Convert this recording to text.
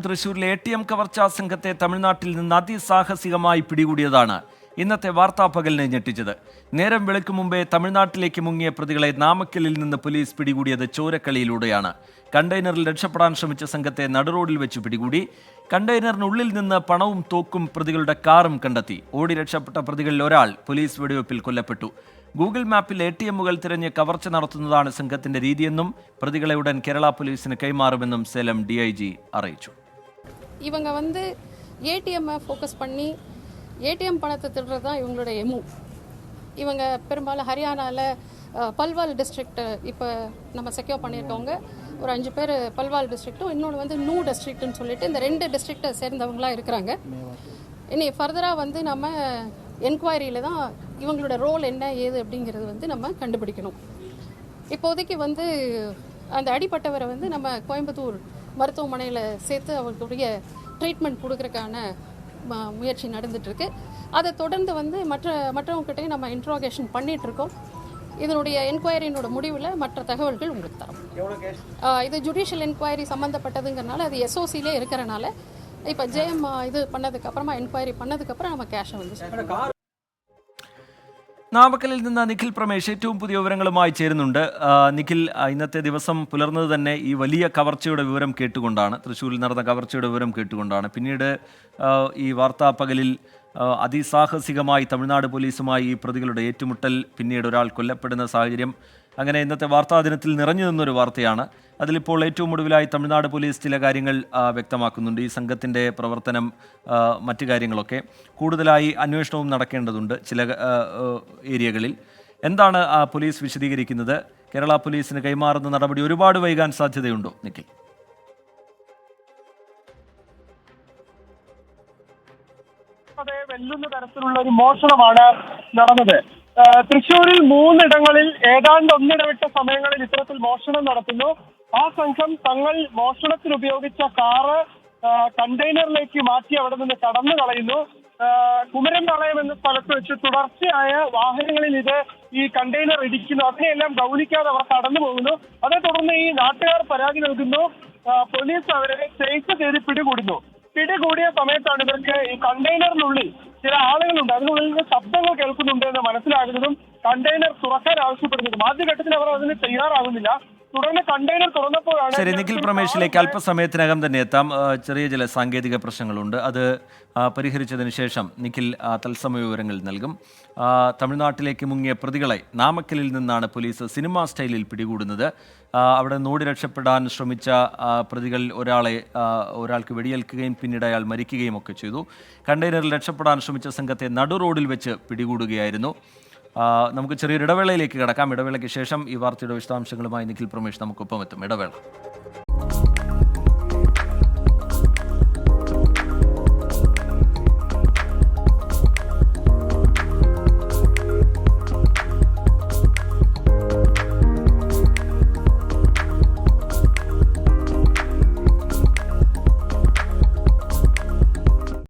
തൃശൂരിലെ ATM കവർച്ചാ സംഘത്തെ തമിഴ്നാട്ടിൽ നിന്ന് അതിസാഹസികമായി പിടികൂടിയതാണ് ഇന്നത്തെ വാർത്താപകലിനെ ഞെട്ടിച്ചത്. നേരം വെളുക്കും മുമ്പേ തമിഴ്നാട്ടിലേക്ക് മുങ്ങിയ പ്രതികളെ നാമക്കലിൽ നിന്ന് പോലീസ് പിടികൂടിയത് ചോരക്കളിയിലൂടെയാണ്. കണ്ടെയ്നറിൽ രക്ഷപ്പെടാൻ ശ്രമിച്ച സംഘത്തെ നടുറോഡിൽ വെച്ച് പിടികൂടി. കണ്ടെയ്നറിനുള്ളിൽ നിന്ന് പണവും തോക്കും പ്രതികളുടെ കാറും കണ്ടെത്തി. ഓടി രക്ഷപ്പെട്ട പ്രതികളിൽ ഒരാൾ പോലീസ് വെടിവെപ്പിൽ കൊല്ലപ്പെട്ടു. ഗൂഗിൾ മാപ്പിൽ ATMകൾ തിരഞ്ഞ് കവർച്ച നടത്തുന്നതാണ് സംഘത്തിന്റെ രീതിയെന്നും പ്രതികളെ ഉടൻ കേരള പോലീസിന് കൈമാറുമെന്നും സേലം DIG അറിയിച്ചു. இவங்க ATM ஃபோக்கஸ் பண்ணி ATM பணத்தை திருடுறது தான் இவங்களோட எமு. இவங்க பெரும்பாலும் ஹரியானாவில் பல்வால் டிஸ்ட்ரிக்ட் இப்போ நம்ம செக்யூர் பண்ணியிருக்கவங்க ஒரு 5 பேர் பல்வால் டிஸ்ட்ரிக்ட்டும் இன்னொன்று நூ டிஸ்ட்ரிக்ட்னு சொல்லிட்டு இந்த 2 டிஸ்ட்ரிக்டை சேர்ந்தவங்களாம் இருக்கிறாங்க. இனி ஃபர்தராக நம்ம என்கொயரியில் தான் இவங்களோட ரோல் என்ன ஏது அப்படிங்கிறது நம்ம கண்டுபிடிக்கணும். இப்போதைக்கு அந்த அடிப்பட்டவரை நம்ம கோயம்புத்தூர் மருத்துவமனையில் சேர்த்து அவர்களுடைய ட்ரீட்மெண்ட் கொடுக்கறதுக்கான முயற்சி நடந்துட்டுருக்கு. அதை தொடர்ந்து மற்றவங்ககிட்டையும் நம்ம இன்ட்ரோகேஷன் பண்ணிகிட்ருக்கோம். இதனுடைய என்கொயரினோட முடிவில் மற்ற தகவல்கள் உங்களுக்கு தரோம். இது ஜுடிஷியல் என்கொயரி சம்மந்தப்பட்டதுங்கிறனால அது SOCலே இருக்கிறனால இப்போ ஜெயம் இது பண்ணதுக்கப்புறமா என்கொயரி பண்ணதுக்கப்புறம் நம்ம கேஷை നാമക്കലിൽ നിന്ന് നിഖിൽ പ്രമേഷ് ഏറ്റവും പുതിയ വിവരങ്ങളുമായി ചേരുന്നുണ്ട്. നിഖിൽ, ഇന്നത്തെ ദിവസം പുലർന്നത് തന്നെ ഈ വലിയ കവർച്ചയുടെ വിവരം കേട്ടുകൊണ്ടാണ്, തൃശ്ശൂരിൽ നടന്ന കവർച്ചയുടെ വിവരം കേട്ടുകൊണ്ടാണ്. പിന്നീട് ഈ വാർത്താപകലിൽ അതിസാഹസികമായി തമിഴ്നാട് പോലീസുമായി ഈ പ്രതികളുടെ ഏറ്റുമുട്ടൽ, പിന്നീട് ഒരാൾ കൊല്ലപ്പെടുന്ന സാഹചര്യം, അങ്ങനെ ഇന്നത്തെ വാർത്താ ദിനത്തിൽ നിറഞ്ഞു നിന്നൊരു വാർത്തയാണ്. അതിലിപ്പോൾ ഏറ്റവും ഒടുവിലായി തമിഴ്നാട് പോലീസ് ചില കാര്യങ്ങൾ വ്യക്തമാക്കുന്നുണ്ട്. ഈ സംഘത്തിൻ്റെ പ്രവർത്തനം, മറ്റു കാര്യങ്ങളൊക്കെ കൂടുതലായി അന്വേഷണവും നടക്കേണ്ടതുണ്ട് ചില ഏരിയകളിൽ. എന്താണ് പോലീസ് വിശദീകരിക്കുന്നത്? കേരള പോലീസിന് കൈമാറുന്ന നടപടി ഒരുപാട് വൈകാൻ സാധ്യതയുണ്ടോ നിഖിൽ? വെല്ലുന്ന തരത്തിലുള്ള ഒരു മോഷണമാണ് നടന്നത്. തൃശ്ശൂരിൽ 3 ഇടങ്ങളിൽ ഏതാണ്ട് ഒന്നിടവിട്ട സമയങ്ങളിൽ ഇത്തരത്തിൽ മോഷണം നടത്തുന്നു. ആ സംഘം തങ്ങൾ മോഷണത്തിന് ഉപയോഗിച്ച കാറ് കണ്ടെയ്നറിലേക്ക് മാറ്റി അവിടെ നിന്ന് കടന്നു കളയുന്നു. കുമരൻ പാളയം എന്ന സ്ഥലത്ത് വെച്ച് തുടർച്ചയായ വാഹനങ്ങളിൽ ഈ കണ്ടെയ്നർ ഇടിക്കുന്നു. അതിനെല്ലാം ഗൗനിക്കാതെ അവർ കടന്നു പോകുന്നു. അതേ തുടർന്ന് ഈ നാട്ടുകാർ പരാതി നൽകുന്നു. പോലീസ് അവരെ ചേസ് ചെയ്ത് പിടികൂടുന്നു. പിടികൂടിയ സമയത്താണ് ഇവർക്ക് ഈ കണ്ടെയ്നറിനുള്ളിൽ ചില ആളുകളുണ്ട്, അതിനുള്ളിൽ നിന്ന് ശബ്ദങ്ങൾ കേൾക്കുന്നുണ്ട് എന്ന് മനസ്സിലാകുന്നതും കണ്ടെയ്നർ തുറക്കാൻ ആവശ്യപ്പെടുന്നതും. ആദ്യഘട്ടത്തിൽ അവർ അതിന് തയ്യാറാകുന്നില്ല. തുടർന്ന് കണ്ടെയ്നർ തുറന്നപ്പോഴാണ്. ശരി, നിഖിൽ പ്രമേഷിലേക്ക് അല്പസമയത്തിനകം തന്നെ എത്താം. ചെറിയ ചില സാങ്കേതിക പ്രശ്നങ്ങളുണ്ട്, അത് പരിഹരിച്ചതിന് ശേഷം നിഖിൽ തത്സമയ വിവരങ്ങൾ നൽകും. തമിഴ്നാട്ടിലേക്ക് മുങ്ങിയ പ്രതികളെ നാമക്കലിൽ നിന്നാണ് പോലീസ് സിനിമാ സ്റ്റൈലിൽ പിടികൂടുന്നത്. അവിടെ നോടി രക്ഷപ്പെടാൻ ശ്രമിച്ച പ്രതികളിൽ ഒരാൾക്ക് വെടിയേൽക്കുകയും പിന്നീട് അയാൾ മരിക്കുകയും ഒക്കെ ചെയ്തു. കണ്ടെയ്നറിൽ രക്ഷപ്പെടാൻ ശ്രമിച്ച സംഘത്തെ നടു റോഡിൽ വെച്ച് പിടികൂടുകയായിരുന്നു. നമുക്ക് ചെറിയൊരു ഇടവേളയിലേക്ക് കടക്കാം. ഇടവേളയ്ക്ക് ശേഷം ഈ വാർത്തയുടെ വിശദാംശങ്ങളുമായി നിഖിൽ പ്രമേഷ് നമുക്കൊപ്പം എത്തും. ഇടവേള.